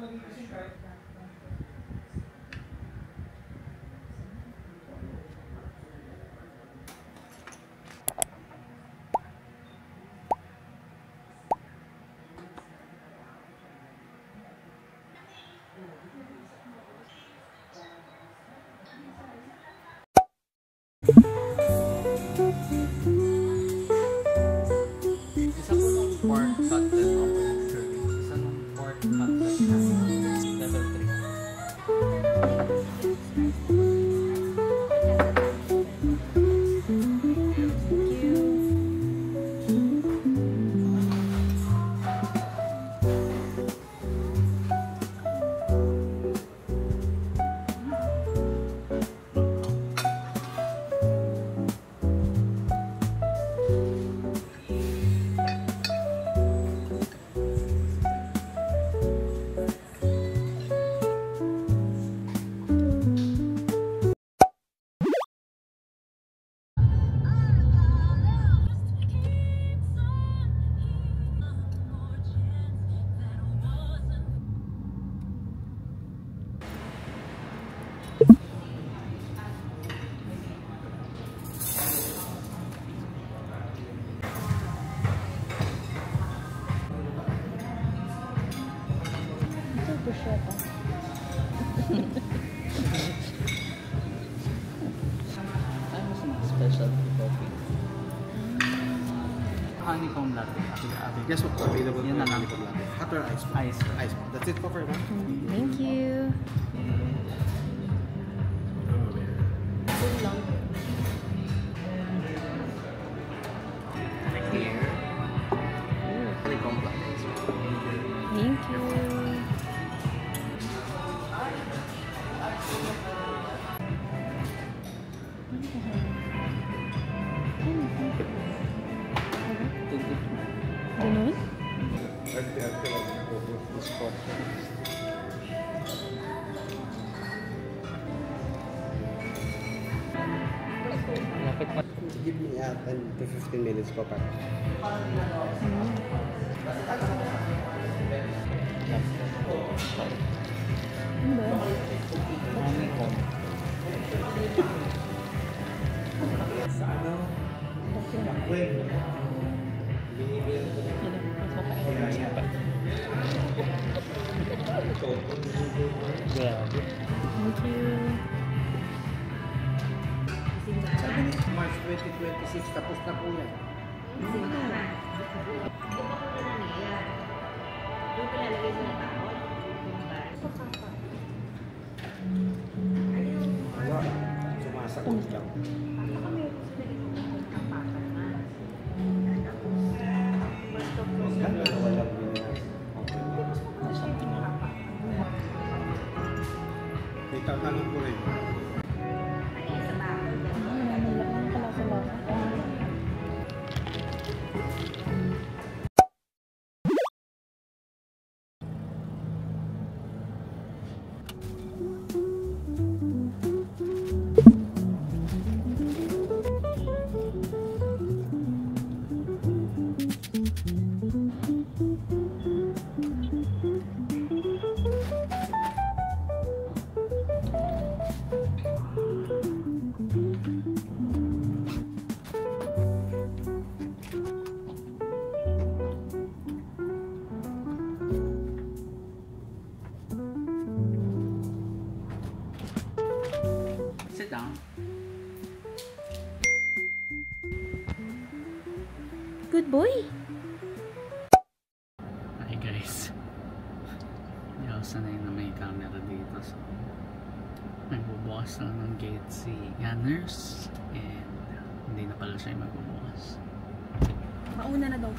Isa po ng pork cutlet ng serving. Isa ng pork cutlet na level 3. Ano sa mga specialty coffee? Honeycomb latte. Yes, available. Yan na lang. Hot or ice? Ice. Ice. That's it for now. Thank you. Here. Honeycomb latte. Thank you. Ganun? Lapit pa. Give me 10 to 15 minutes po pa. Ano ba? Honeycomb. Grabe. Thank you. Sabi ni March 2026, tapos na po yan. Wala. Sumasagot lang. Walang may tatanong ko rin. Sit down. Good boy. Hi guys. Hindi ako sanay na may camera dito. So, nagbubukas lang ng gate si Gunners. And hindi na pala siya magbubukas. Mauna na daw.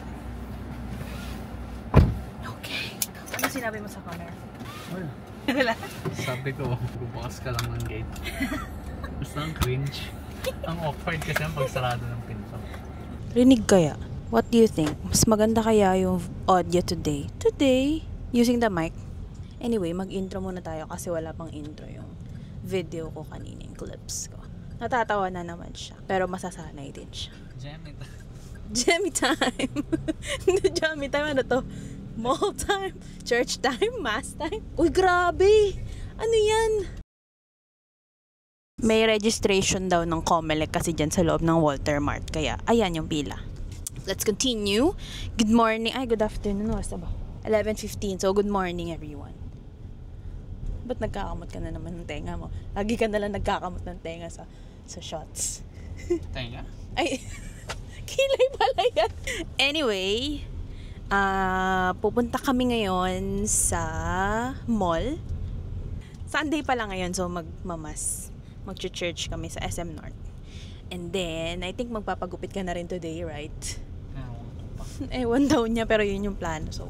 Okay. Ano sinabi mo sa camera? Wala. Sabi ko, bubukas ka lang ng gate. Basta ang cringe. Ang awkward kasi ang pagsarado ng pinto. Rinig kaya? What do you think? Mas maganda kaya yung audio today? Today? Using the mic? Anyway, mag-intro muna tayo kasi wala pang intro yung video ko kanina, yung clips ko. Natatawa na naman siya. Pero masasanay din siya. Jammy time. Jammy time! Hindi Jammy time. Ano to? Mall time, church time, mass time. Uy, grabe! Ano yan? May registration daw ng Comelec kasi dyan sa loob ng Walter Mart. Kaya, ayan yung pila. Let's continue. Good morning. Ay, good afternoon. Basta ba? 11:15. So, good morning, everyone. Ba't nagkakamot ka na naman ng tenga mo? Lagi ka nalang nagkakamot ng tenga sa shots. Tenga? Ay, kilay pala yan. Anyway, pupunta kami ngayon sa mall. Sunday pala ngayon, so mag-church kami sa SM North. And then, I think magpapagupit ka na rin today, right? Ewan daw niya, pero yun yung plano. So,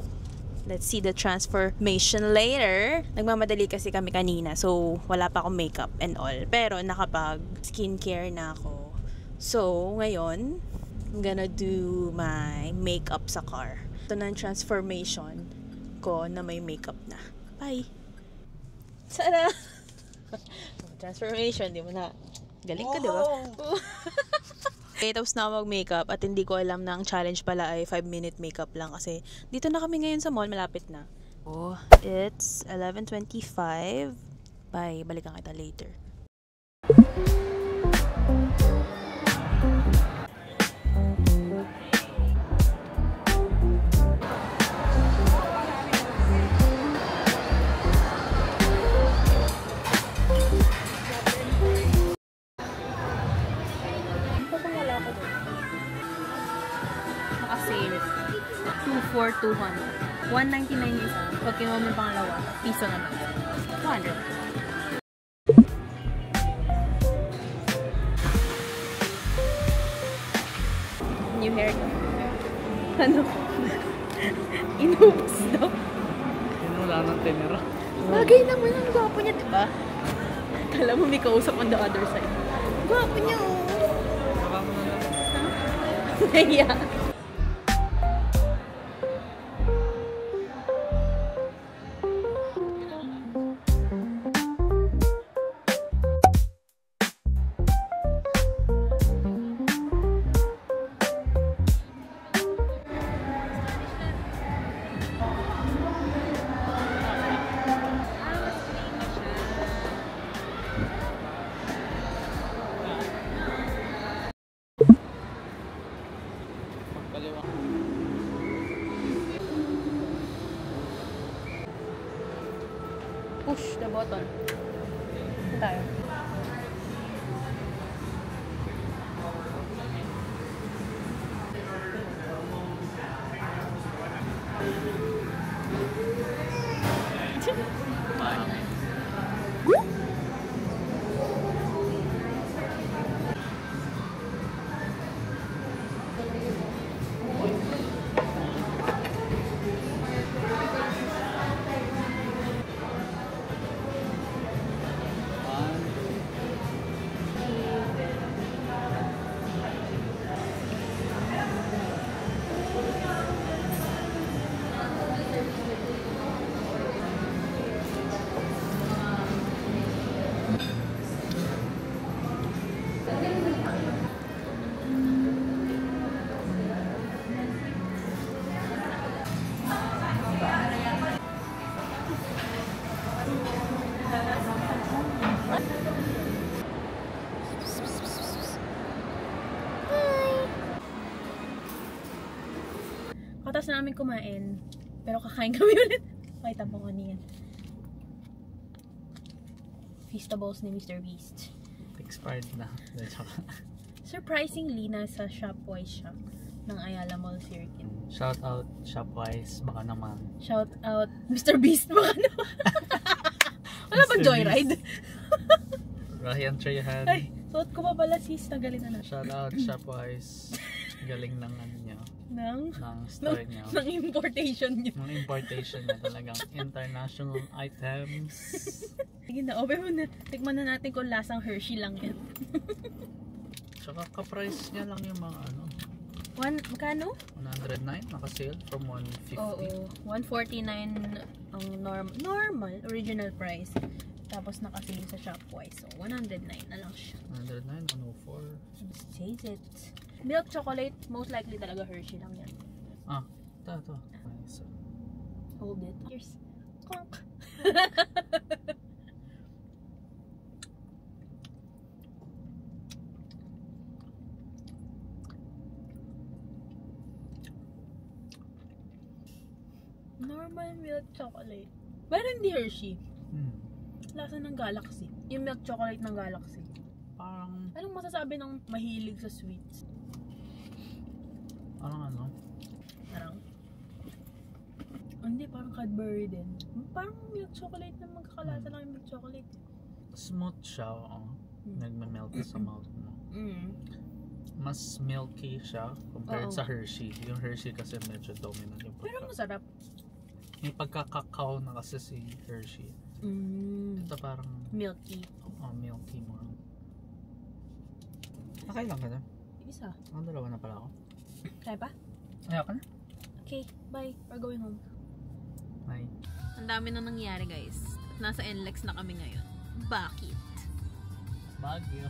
let's see the transformation later. Nagmamadali kasi kami kanina, so wala pa akong makeup and all. Pero nakapag skincare na ako. So, ngayon, I'm gonna do my makeup sa car. Ito na yung transformation ko na may makeup na. Bye! Sana! Transformation, di mo na. Galing ka, di ba? Okay, tapos na mag-makeup at hindi ko alam na ang challenge pala ay 5-minute makeup lang kasi dito na kami ngayon sa mall, malapit na. Oh, it's 11:25. Bye, balikan kita later. Naka-sale. 2,400. 199 isa. Pag kinuha mo yung pangalawa, piso na lang. 200. New hair. Ano? Inubos daw. Wala ng tenera. Bagay naman ang gwapo niya, diba? Kala mo may kausap on the other side. Gwapo niya, oh. Baka mo na lang. Naya. Push the button. Ito tayo. Katas na namin kumain, pero kakain kami ulit. Pakita mo ko niyan. Feastables ni Mr. Beast. Expired na. Surprisingly, nasa Shopwise siya ng Ayala Mall Circuit. Shout out Shopwise, baka naman. Shout out Mr. Beast, baka naman. Wala ba Joyride? Ryan Trehan. Ay, suot ko pa pala sis, nagalitan na. Shout out Shopwise. Galing ng ano niya. Ng store niya. Ng importation niya. Ng importation niya talagang international items. Sige na, open mo na. Tikman na natin kung lasang Hershey lang yan. Tsaka ka-price niya lang yung mga ano. Magkano? 109, naka-sale from 150. Oo, 149 ang normal, original price. Tapos naka-sale sa Shopwise. So, 109 na lang siya. 109, 104. Just taste it. Milk chocolate, most likely talaga Hershey lang yan. Ah, ito. Okay, so. Hold it. Cheers. Conk. Normal milk chocolate. Pero hindi Hershey. Lasa ng Galaxy. Yung milk chocolate ng Galaxy. Parang, Anong masasabi ng mahilig sa sweets? ano? Parang, hindi, parang Cadbury din. Parang milk chocolate na magkakalasa lang yung milk chocolate. Smooth siya, nagme-melt sa mouth mo. Mas milky siya compared Oo. sa Hershey. Yung Hershey kasi medyo dominant yung Pero masarap. May pagka-kakao na kasi si Hershey. Ito parang Milky. milky more. Nakailan ka na? Isa. Ang dalawa na pala ako. Kaya pa? Ayaw ka na? Okay, bye. We're going home. Bye. Ang dami na nangyari guys. Nasa NLEX na kami ngayon. Bakit? Baguio.